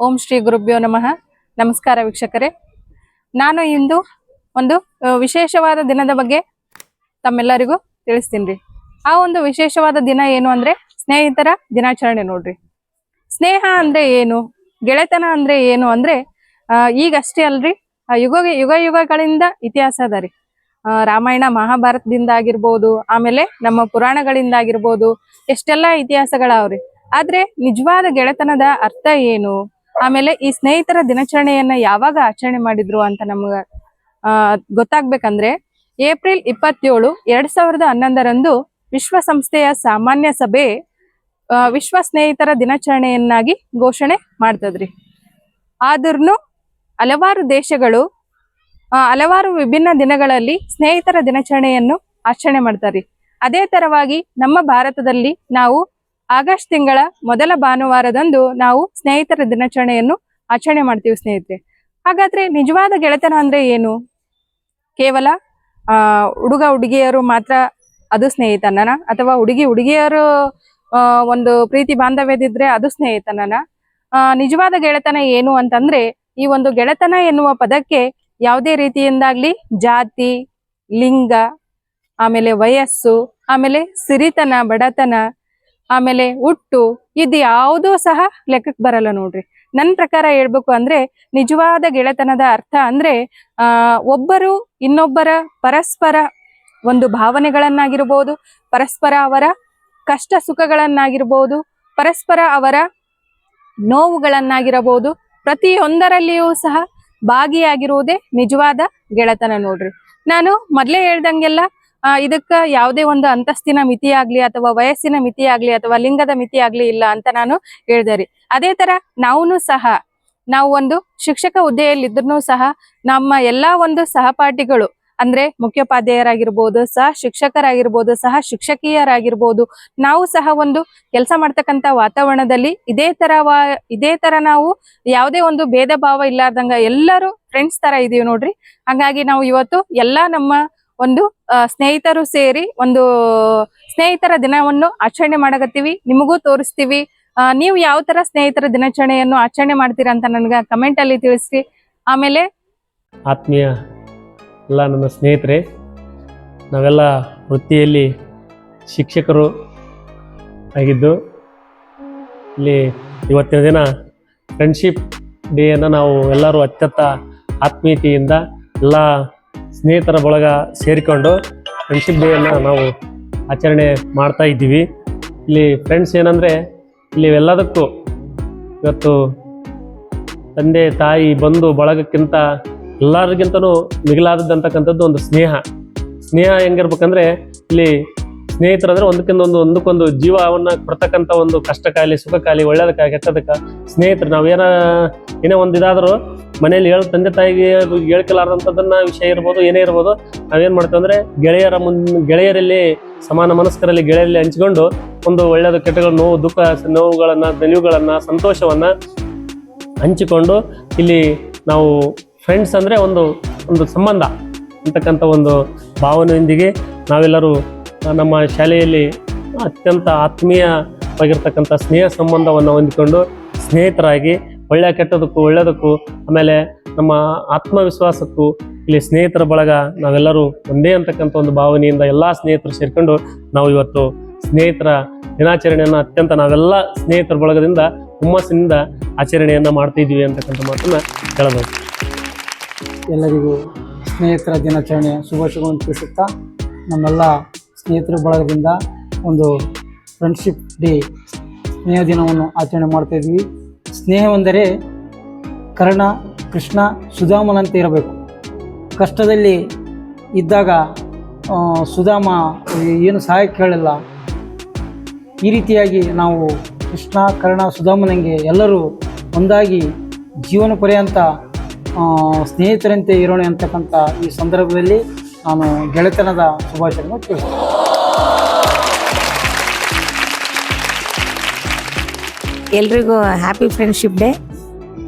ಓಂ ಶ್ರೀ ಗುರುಭ್ಯೋ ನಮಃ. ನಮಸ್ಕಾರ ವೀಕ್ಷಕರೇ. ನಾನು ಇಂದು ಒಂದು ವಿಶೇಷವಾದ ದಿನದ ಬಗ್ಗೆ ತಮ್ಮೆಲ್ಲರಿಗೂ ತಿಳಿಸ್ತೀನಿ. ಆ ಒಂದು ವಿಶೇಷವಾದ ದಿನ ಏನು ಅಂದ್ರೆ ಸ್ನೇಹಿತರ ದಿನಾಚರಣೆ ನೋಡ್ರಿ. ಸ್ನೇಹ ಅಂದ್ರೆ ಏನು, ಗೆಳೆತನ ಅಂದ್ರೆ ಏನು ಅಂದ್ರೆ ಈಗಷ್ಟೇ ಅಲ್ರಿ, ಯುಗಗಳಿಂದ ಇತಿಹಾಸ ಅದ ರೀ. ರಾಮಾಯಣ ಮಹಾಭಾರತದಿಂದ ಆಗಿರ್ಬೋದು, ಆಮೇಲೆ ನಮ್ಮ ಪುರಾಣಗಳಿಂದ ಆಗಿರ್ಬೋದು, ಎಷ್ಟೆಲ್ಲ ಇತಿಹಾಸಗಳವ್ರಿ. ಆದ್ರೆ ನಿಜವಾದ ಗೆಳೆತನದ ಅರ್ಥ ಏನು, ಆಮೇಲೆ ಈ ಸ್ನೇಹಿತರ ದಿನಾಚರಣೆಯನ್ನ ಯಾವಾಗ ಆಚರಣೆ ಮಾಡಿದ್ರು ಅಂತ ನಮ್ಗ ಗೊತ್ತಾಗ್ಬೇಕಂದ್ರೆ ಏಪ್ರಿಲ್ 27, 2011 ವಿಶ್ವಸಂಸ್ಥೆಯ ಸಾಮಾನ್ಯ ಸಭೆ ವಿಶ್ವ ಸ್ನೇಹಿತರ ದಿನಾಚರಣೆಯನ್ನಾಗಿ ಘೋಷಣೆ ಮಾಡ್ತದ್ರಿ. ಆದ್ರೂ ಹಲವಾರು ದೇಶಗಳು ಹಲವಾರು ವಿಭಿನ್ನ ದಿನಗಳಲ್ಲಿ ಸ್ನೇಹಿತರ ದಿನಾಚರಣೆಯನ್ನು ಆಚರಣೆ ಮಾಡ್ತಾರ್ರಿ. ಅದೇ ತರವಾಗಿ ನಮ್ಮ ಭಾರತದಲ್ಲಿ ನಾವು ಆಗಸ್ಟ್ ತಿಂಗಳ ಮೊದಲ ಭಾನುವಾರದಂದು ನಾವು ಸ್ನೇಹಿತರ ದಿನಾಚರಣೆಯನ್ನು ಆಚರಣೆ ಮಾಡ್ತೀವಿ ಸ್ನೇಹಿತರೆ. ಹಾಗಾದ್ರೆ ನಿಜವಾದ ಗೆಳೆತನ ಅಂದ್ರೆ ಏನು? ಕೇವಲ ಹುಡುಗ ಹುಡುಗಿಯರು ಮಾತ್ರ ಅದು ಸ್ನೇಹಿತನನ, ಅಥವಾ ಹುಡುಗಿಯರು ಒಂದು ಪ್ರೀತಿ ಬಾಂಧವ್ಯದಿದ್ರೆ ಅದು ಸ್ನೇಹಿತನನ? ನಿಜವಾದ ಗೆಳೆತನ ಏನು ಅಂತಂದ್ರೆ, ಈ ಒಂದು ಗೆಳೆತನ ಎನ್ನುವ ಪದಕ್ಕೆ ಯಾವುದೇ ರೀತಿಯಿಂದಾಗ್ಲಿ ಜಾತಿ, ಲಿಂಗ, ಆಮೇಲೆ ವಯಸ್ಸು, ಆಮೇಲೆ ಸಿರಿತನ, ಬಡತನ, ಆಮೇಲೆ ಹುಟ್ಟು, ಇದು ಯಾವುದೂ ಸಹ ಲೆಕ್ಕಕ್ಕೆ ಬರಲ್ಲ ನೋಡ್ರಿ. ನನ್ನ ಪ್ರಕಾರ ಹೇಳ್ಬೇಕು ಅಂದ್ರೆ ನಿಜವಾದ ಗೆಳೆತನದ ಅರ್ಥ ಅಂದ್ರೆ ಒಬ್ಬರು ಇನ್ನೊಬ್ಬರ ಪರಸ್ಪರ ಒಂದು ಭಾವನೆಗಳನ್ನಾಗಿರ್ಬೋದು, ಪರಸ್ಪರ ಅವರ ಕಷ್ಟ ಸುಖಗಳನ್ನಾಗಿರ್ಬೋದು, ಪರಸ್ಪರ ಅವರ ನೋವುಗಳನ್ನಾಗಿರಬಹುದು, ಪ್ರತಿಯೊಂದರಲ್ಲಿಯೂ ಸಹ ಭಾಗಿಯಾಗಿರುವುದೇ ನಿಜವಾದ ಗೆಳೆತನ ನೋಡ್ರಿ. ನಾನು ಮೊದ್ಲೇ ಹೇಳ್ದಂಗೆಲ್ಲ ಇದಕ್ಕ ಯಾವುದೇ ಒಂದು ಅಂತಸ್ತಿನ ಮಿತಿ ಆಗ್ಲಿ, ಅಥವಾ ವಯಸ್ಸಿನ ಮಿತಿ ಆಗ್ಲಿ, ಅಥವಾ ಲಿಂಗದ ಮಿತಿ ಆಗ್ಲಿ ಇಲ್ಲ ಅಂತ ನಾನು ಹೇಳ್ದೆ ರೀ. ಅದೇ ತರ ನಾವು ಒಂದು ಶಿಕ್ಷಕ ಹುದ್ದೆಯಲ್ಲಿದ್ರು ಸಹ ನಮ್ಮ ಎಲ್ಲಾ ಒಂದು ಸಹಪಾಠಿಗಳು ಅಂದ್ರೆ ಮುಖ್ಯೋಪಾಧ್ಯಾಯರಾಗಿರ್ಬೋದು, ಸಹ ಶಿಕ್ಷಕರಾಗಿರ್ಬೋದು, ಸಹ ಶಿಕ್ಷಕಿಯರಾಗಿರ್ಬೋದು, ನಾವು ಸಹ ಒಂದು ಕೆಲಸ ಮಾಡ್ತಕ್ಕಂಥ ವಾತಾವರಣದಲ್ಲಿ ಇದೇ ತರ ನಾವು ಯಾವುದೇ ಒಂದು ಭೇದ ಭಾವ ಇಲ್ಲಾರ್ದಂಗ ಎಲ್ಲರೂ ಫ್ರೆಂಡ್ಸ್ ತರ ಇದೀವಿ ನೋಡ್ರಿ. ಹಾಗಾಗಿ ನಾವು ಇವತ್ತು ಎಲ್ಲಾ ನಮ್ಮ ಒಂದು ಸ್ನೇಹಿತರು ಸೇರಿ ಒಂದು ಸ್ನೇಹಿತರ ದಿನವನ್ನು ಆಚರಣೆ ಮಾಡಕತ್ತೀವಿ. ನಿಮಗೂ ತೋರಿಸ್ತೀವಿ. ನೀವು ಯಾವ ತರ ಸ್ನೇಹಿತರ ದಿನಾಚರಣೆಯನ್ನು ಆಚರಣೆ ಮಾಡ್ತೀರಾ ಅಂತ ನನ್ಗೆ ಕಮೆಂಟ್ ಅಲ್ಲಿ ತಿಳಿಸ್ರಿ. ಆಮೇಲೆ ಆತ್ಮೀಯ ಎಲ್ಲ ನನ್ನ ಸ್ನೇಹಿತರೆ, ನಾವೆಲ್ಲ ವೃತ್ತಿಯಲ್ಲಿ ಶಿಕ್ಷಕರು ಆಗಿದ್ದು ಇಲ್ಲಿ ಇವತ್ತಿನ ದಿನ ಫ್ರೆಂಡ್ಶಿಪ್ ಡೇಯನ್ನು ನಾವು ಎಲ್ಲರೂ ಅತ್ಯಂತ ಆತ್ಮೀಯತೆಯಿಂದ ಎಲ್ಲ ಸ್ನೇಹಿತರ ಬಳಗ ಸೇರಿಕೊಂಡು ಫ್ರೆಂಡ್ಶಿಪ್ ಡೇಯನ್ನು ನಾವು ಆಚರಣೆ ಮಾಡ್ತಾ ಇದ್ದೀವಿ. ಇಲ್ಲಿ ಫ್ರೆಂಡ್ಸ್ ಏನಂದರೆ ಇಲ್ಲಿ ಎಲ್ಲದಕ್ಕೂ ಇವತ್ತು ತಂದೆ ತಾಯಿ ಬಂಧು ಬಳಗಕ್ಕಿಂತ ಎಲ್ಲರಿಗಿಂತನೂ ಮಿಗಿಲಾದದ್ದಂತಕ್ಕಂಥದ್ದು ಒಂದು ಸ್ನೇಹ ಹೆಂಗಿರ್ಬೇಕಂದ್ರೆ ಇಲ್ಲಿ ಸ್ನೇಹಿತರಂದ್ರೆ ಒಂದಕ್ಕೊಂದು ಜೀವವನ್ನು ಕೊಡ್ತಕ್ಕಂಥ ಒಂದು ಕಷ್ಟ ಕಾಲಿ ಸುಖ ಕಾಲಿ ಒಳ್ಳೇದಕ್ಕೆ ಕೆಟ್ಟದಕ್ಕೆ ಸ್ನೇಹಿತರು. ಏನೇ ಒಂದಿದಾದರೂ ಮನೇಲಿ ತಂದೆ ತಾಯಿಗೆ ಹೇಳ್ಕಲಾರ್ದಂಥದ್ದನ್ನ ವಿಷಯ ಇರ್ಬೋದು, ಏನೇ ಇರ್ಬೋದು, ನಾವೇನು ಮಾಡ್ತೀವಿ ಅಂದರೆ ಗೆಳೆಯರಲ್ಲಿ ಸಮಾನ ಮನಸ್ಕರಲ್ಲಿ ಗೆಳೆಯರಲ್ಲಿ ಹಂಚ್ಕೊಂಡು ಒಂದು ಒಳ್ಳೆಯದು ಕೆಟ್ಟಗಳು ನೋವು ದುಃಖ ನೋವುಗಳನ್ನು ನಿಲುವುಗಳನ್ನು ಸಂತೋಷವನ್ನು ಹಂಚಿಕೊಂಡು ಇಲ್ಲಿ ನಾವು ಫ್ರೆಂಡ್ಸ್ ಅಂದರೆ ಒಂದು ಸಂಬಂಧ ಅಂತಕ್ಕಂಥ ಒಂದು ಭಾವನೆಯೊಂದಿಗೆ ನಾವೆಲ್ಲರೂ ನಮ್ಮ ಶಾಲೆಯಲ್ಲಿ ಅತ್ಯಂತ ಆತ್ಮೀಯವಾಗಿರ್ತಕ್ಕಂಥ ಸ್ನೇಹ ಸಂಬಂಧವನ್ನು ಹೊಂದಿಕೊಂಡು ಸ್ನೇಹಿತರಾಗಿ ಒಳ್ಳೆಯ ಕೆಟ್ಟದಕ್ಕೂ ಒಳ್ಳೆಯದಕ್ಕೂ ಆಮೇಲೆ ನಮ್ಮ ಆತ್ಮವಿಶ್ವಾಸಕ್ಕೂ ಇಲ್ಲಿ ಸ್ನೇಹಿತರ ಬಳಗ ನಾವೆಲ್ಲರೂ ಒಂದೇ ಅಂತಕ್ಕಂಥ ಒಂದು ಭಾವನೆಯಿಂದ ಎಲ್ಲ ಸ್ನೇಹಿತರು ಸೇರಿಕೊಂಡು ನಾವು ಇವತ್ತು ಸ್ನೇಹಿತರ ದಿನಾಚರಣೆಯನ್ನು ಅತ್ಯಂತ ನಾವೆಲ್ಲ ಸ್ನೇಹಿತರ ಬಳಗದಿಂದ ಹುಮ್ಮಸ್ಸಿನಿಂದ ಆಚರಣೆಯನ್ನು ಮಾಡ್ತಿದ್ವಿ ಅಂತಕ್ಕಂಥ ಮಾತನ್ನು ಹೇಳಬಹುದು. ಎಲ್ಲರಿಗೂ ಸ್ನೇಹಿತರ ದಿನಾಚರಣೆ ಶುಭಾಶಯಗಳನ್ನು ತಿಳಿಸುತ್ತಾ ನಮ್ಮೆಲ್ಲ ಸ್ನೇಹಿತರ ಬಳಗದಿಂದ ಒಂದು ಫ್ರೆಂಡ್ಶಿಪ್ ಡೇ ಸ್ನೇಹ ದಿನವನ್ನು ಆಚರಣೆ ಮಾಡ್ತಾಯಿದ್ವಿ. ಸ್ನೇಹವೆಂದರೆ ಕರ್ಣ, ಕೃಷ್ಣ, ಸುಧಾಮನಂತೆ ಇರಬೇಕು. ಕಷ್ಟದಲ್ಲಿ ಇದ್ದಾಗ ಸುಧಾಮ ಏನು ಸಹಾಯ ಕೇಳಿಲ್ಲ. ಈ ರೀತಿಯಾಗಿ ನಾವು ಕೃಷ್ಣ, ಕರ್ಣ, ಸುಧಾಮನಂಗೆ ಎಲ್ಲರೂ ಒಂದಾಗಿ ಜೀವನ ಪರ್ಯಂತ ಸ್ನೇಹಿತರಂತೆ ಇರೋಣ ಅಂತಕ್ಕಂಥ ಈ ಸಂದರ್ಭದಲ್ಲಿ ನಾನು ಗೆಳೆತನದ ಶುಭಾಶಯಗಳನ್ನು ತಿಳಿಸ್ತೇನೆ. ಎಲ್ರಿಗೂ ಹ್ಯಾಪಿ ಫ್ರೆಂಡ್ಶಿಪ್ ಡೇ.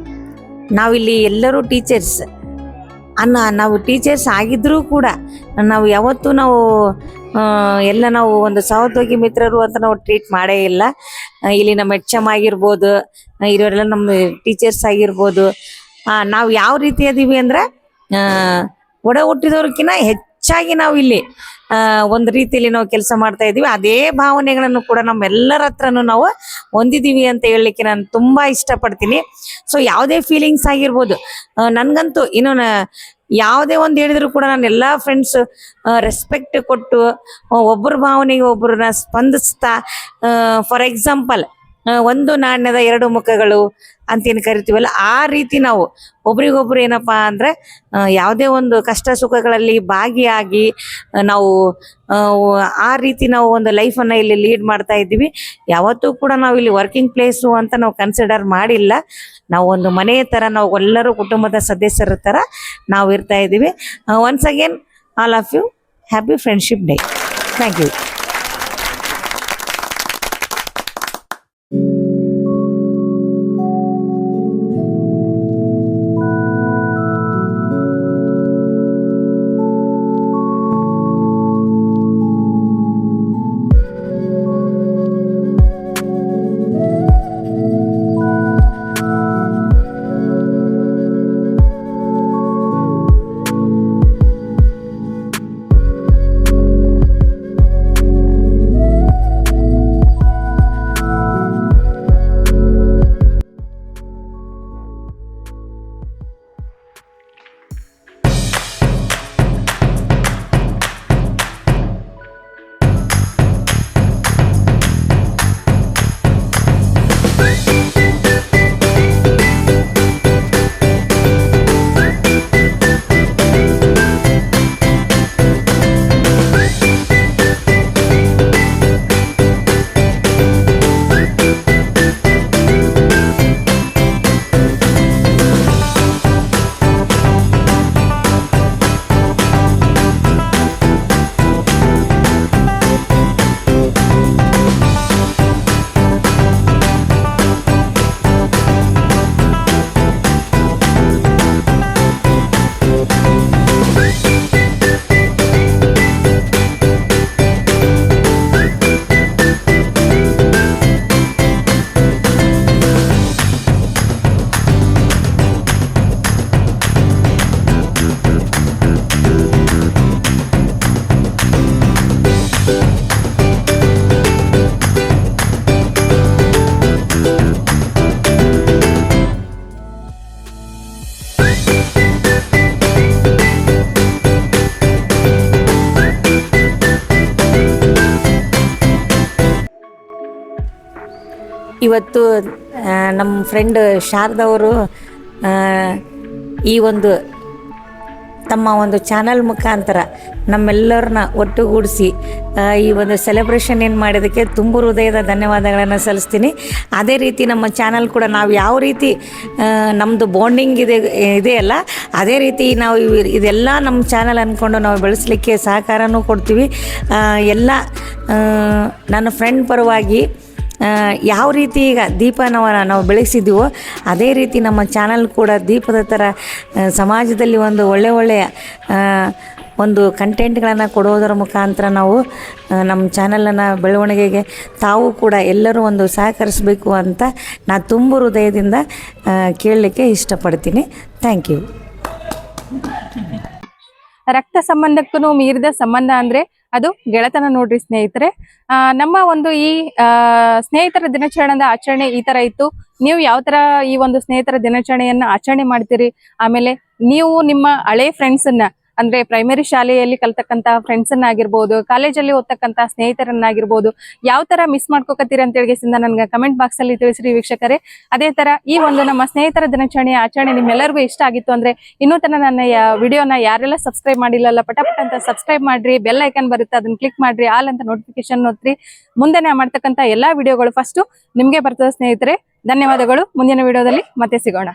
ನಾವಿಲ್ಲಿ ಎಲ್ಲರೂ ಟೀಚರ್ಸ್ ನಾವು ಟೀಚರ್ಸ್ ಆಗಿದ್ದರೂ ಕೂಡ ನಾವು ಯಾವತ್ತೂ ಎಲ್ಲ ನಾವು ಒಂದು ಸಹೋದ್ಯೋಗಿ ಮಿತ್ರರು ಅಂತ ನಾವು ಟ್ರೀಟ್ ಮಾಡೇ ಇಲ್ಲ. ಇಲ್ಲಿ ನಮ್ಮ HM ಆಗಿರ್ಬೋದು, ಇವರೆಲ್ಲ ನಮ್ಮ ಟೀಚರ್ಸ್ ಆಗಿರ್ಬೋದು, ನಾವು ಯಾವ ರೀತಿ ಅದೀವಿ ಅಂದ್ರೆ ಒಡ ಹುಟ್ಟಿದವ್ರಕ್ಕಿಂತ ಹೆಚ್ಚಾಗಿ ನಾವು ಇಲ್ಲಿ ಒಂದು ರೀತಿಯಲ್ಲಿ ನಾವು ಕೆಲಸ ಮಾಡ್ತಾ ಇದೀವಿ. ಅದೇ ಭಾವನೆಗಳನ್ನು ಕೂಡ ನಮ್ಮೆಲ್ಲರ ಹತ್ರನೂ ನಾವು ಹೊಂದಿದೀವಿ ಅಂತ ಹೇಳಲಿಕ್ಕೆ ನಾನು ತುಂಬಾ ಇಷ್ಟಪಡ್ತೀನಿ. ಸೊ ಯಾವುದೇ ಫೀಲಿಂಗ್ಸ್ ಆಗಿರ್ಬೋದು, ನನ್ಗಂತೂ ಇನ್ನು ಯಾವುದೇ ಒಂದು ಹೇಳಿದ್ರು ಕೂಡ ನಾನು ಎಲ್ಲ ಫ್ರೆಂಡ್ಸ್ ರೆಸ್ಪೆಕ್ಟ್ ಕೊಟ್ಟು ಒಬ್ಬರ ಭಾವನೆಗೆ ಒಬ್ಬರನ್ನ ಸ್ಪಂದಿಸ್ತಾ, ಫಾರ್ ಎಕ್ಸಾಂಪಲ್ ಒಂದು ನಾಣ್ಯದ ಎರಡು ಮುಖಗಳು ಅಂತೇನು ಕರಿತೀವಲ್ಲ, ಆ ರೀತಿ ನಾವು ಒಬ್ರಿಗೊಬ್ರು ಏನಪ್ಪಾ ಅಂದ್ರೆ ಯಾವುದೇ ಒಂದು ಕಷ್ಟ ಸುಖಗಳಲ್ಲಿ ಭಾಗಿಯಾಗಿ ನಾವು ಆ ರೀತಿ ನಾವು ಒಂದು ಲೈಫನ್ನು ಇಲ್ಲಿ ಲೀಡ್ ಮಾಡ್ತಾ ಇದ್ದೀವಿ. ಯಾವತ್ತೂ ಕೂಡ ನಾವು ಇಲ್ಲಿ ವರ್ಕಿಂಗ್ ಪ್ಲೇಸು ಅಂತ ನಾವು ಕನ್ಸಿಡರ್ ಮಾಡಿಲ್ಲ. ನಾವು ಒಂದು ಮನೆಯ ಥರ ನಾವು ಎಲ್ಲರೂ ಕುಟುಂಬದ ಸದಸ್ಯರ ಥರ ನಾವು ಇರ್ತಾ ಇದ್ದೀವಿ. Once again all of you happy friendship day. Thank you. ಇವತ್ತು ನಮ್ಮ ಫ್ರೆಂಡ್ ಶಾರದವರು ಈ ಒಂದು ತಮ್ಮ ಒಂದು ಚಾನಲ್ ಮುಖಾಂತರ ನಮ್ಮೆಲ್ಲರನ್ನ ಒಟ್ಟುಗೂಡಿಸಿ ಈ ಒಂದು ಸೆಲೆಬ್ರೇಷನ್ ಏನು ಮಾಡಿದ್ದಕ್ಕೆ ತುಂಬ ಹೃದಯದ ಧನ್ಯವಾದಗಳನ್ನು ಸಲ್ಲಿಸ್ತೀನಿ. ಅದೇ ರೀತಿ ನಮ್ಮ ಚಾನಲ್ ಕೂಡ ನಾವು ಯಾವ ರೀತಿ ನಮ್ಮದು ಬಾಂಡಿಂಗ್ ಇದೆಯಲ್ಲ, ಅದೇ ರೀತಿ ನಾವು ಇದೆಲ್ಲ ನಮ್ಮ ಚಾನಲ್ ಅಂದ್ಕೊಂಡು ನಾವು ಬೆಳೆಸಲಿಕ್ಕೆ ಸಹಕಾರನೂ ಕೊಡ್ತೀವಿ. ಎಲ್ಲ ನನ್ನ ಫ್ರೆಂಡ್ ಪರವಾಗಿ ಯಾವ ರೀತಿ ಈಗ ನಾವು ಬೆಳೆಸಿದ್ದೀವೋ ಅದೇ ರೀತಿ ನಮ್ಮ ಚಾನಲ್ ಕೂಡ ದೀಪದ ಥರ ಸಮಾಜದಲ್ಲಿ ಒಂದು ಒಳ್ಳೆಯ ಒಂದು ಕಂಟೆಂಟ್ಗಳನ್ನು ಕೊಡೋದರ ಮುಖಾಂತರ ನಾವು ನಮ್ಮ ಚಾನಲನ್ನು ಬೆಳವಣಿಗೆಗೆ ತಾವು ಕೂಡ ಎಲ್ಲರೂ ಒಂದು ಸಹಕರಿಸಬೇಕು ಅಂತ ನಾನು ತುಂಬ ಹೃದಯದಿಂದ ಕೇಳಲಿಕ್ಕೆ ಇಷ್ಟಪಡ್ತೀನಿ. Thank you. ರಕ್ತ ಸಂಬಂಧಕ್ಕೂ ಮೀರಿದ ಸಂಬಂಧ ಅಂದ್ರೆ ಅದು ಗೆಳೆತನ ನೋಡ್ರಿ ಸ್ನೇಹಿತರೆ. ನಮ್ಮ ಒಂದು ಈ ಸ್ನೇಹಿತರ ದಿನಾಚರಣೆದ ಆಚರಣೆ ಈ ತರ ಇತ್ತು. ನೀವು ಯಾವ ತರ ಈ ಒಂದು ಸ್ನೇಹಿತರ ದಿನಾಚರಣೆಯನ್ನ ಆಚರಣೆ ಮಾಡ್ತೀರಿ, ಆಮೇಲೆ ನೀವು ನಿಮ್ಮ ಹಳೆ ಫ್ರೆಂಡ್ಸ್ ಅನ್ನ ಅಂದ್ರೆ ಪ್ರೈಮರಿ ಶಾಲೆಯಲ್ಲಿ ಕಲ್ತಕ್ಕಂತ ಫ್ರೆಂಡ್ಸ್ ಆಗಿರ್ಬೋದು, ಕಾಲೇಜಲ್ಲಿ ಓದ್ತಕ್ಕಂತ ಸ್ನೇಹಿತರನ್ನಾಗಿರ್ಬೋದು, ಯಾವ ತರ ಮಿಸ್ ಮಾಡ್ಕೋಕತ್ತೀರಿ ಅಂತ ಹೇಳಿಸಿಂದ ನನ್ಗೆ ಕಮೆಂಟ್ ಬಾಕ್ಸ್ ಅಲ್ಲಿ ತಿಳಿಸ್ರಿ ವೀಕ್ಷಕರೇ. ಅದೇ ತರ ಈ ಒಂದು ನಮ್ಮ ಸ್ನೇಹಿತರ ದಿನಾಚರಣೆಯ ಆಚರಣೆ ನಿಮ್ಮೆಲ್ಲರಿಗೂ ಇಷ್ಟ ಆಗಿತ್ತು ಅಂದ್ರೆ ಇನ್ನೂ ತನ ನನ್ನ ವಿಡಿಯೋನ ಯಾರೆಲ್ಲ ಸಬ್ಸ್ಕ್ರೈಬ್ ಮಾಡಿಲ್ಲಲ್ಲ ಪಟಾಪಟ ಅಂತ ಸಬ್ಸ್ಕ್ರೈಬ್ ಮಾಡ್ರಿ. ಬೆಲ್ ಐಕನ್ ಬರುತ್ತೆ, ಅದನ್ನ ಕ್ಲಿಕ್ ಮಾಡ್ರಿ, ಆಲ್ ಅಂತ ನೋಟಿಫಿಕೇಶನ್ ಒತ್ರಿ. ಮುಂದೆ ನಾ ಮಾಡ್ತಕ್ಕಂತ ಎಲ್ಲಾ ವಿಡಿಯೋಗಳು ಫಸ್ಟ್ ನಿಮ್ಗೆ ಬರ್ತದೆ ಸ್ನೇಹಿತರೆ. ಧನ್ಯವಾದಗಳು. ಮುಂದಿನ ವಿಡಿಯೋದಲ್ಲಿ ಮತ್ತೆ ಸಿಗೋಣ.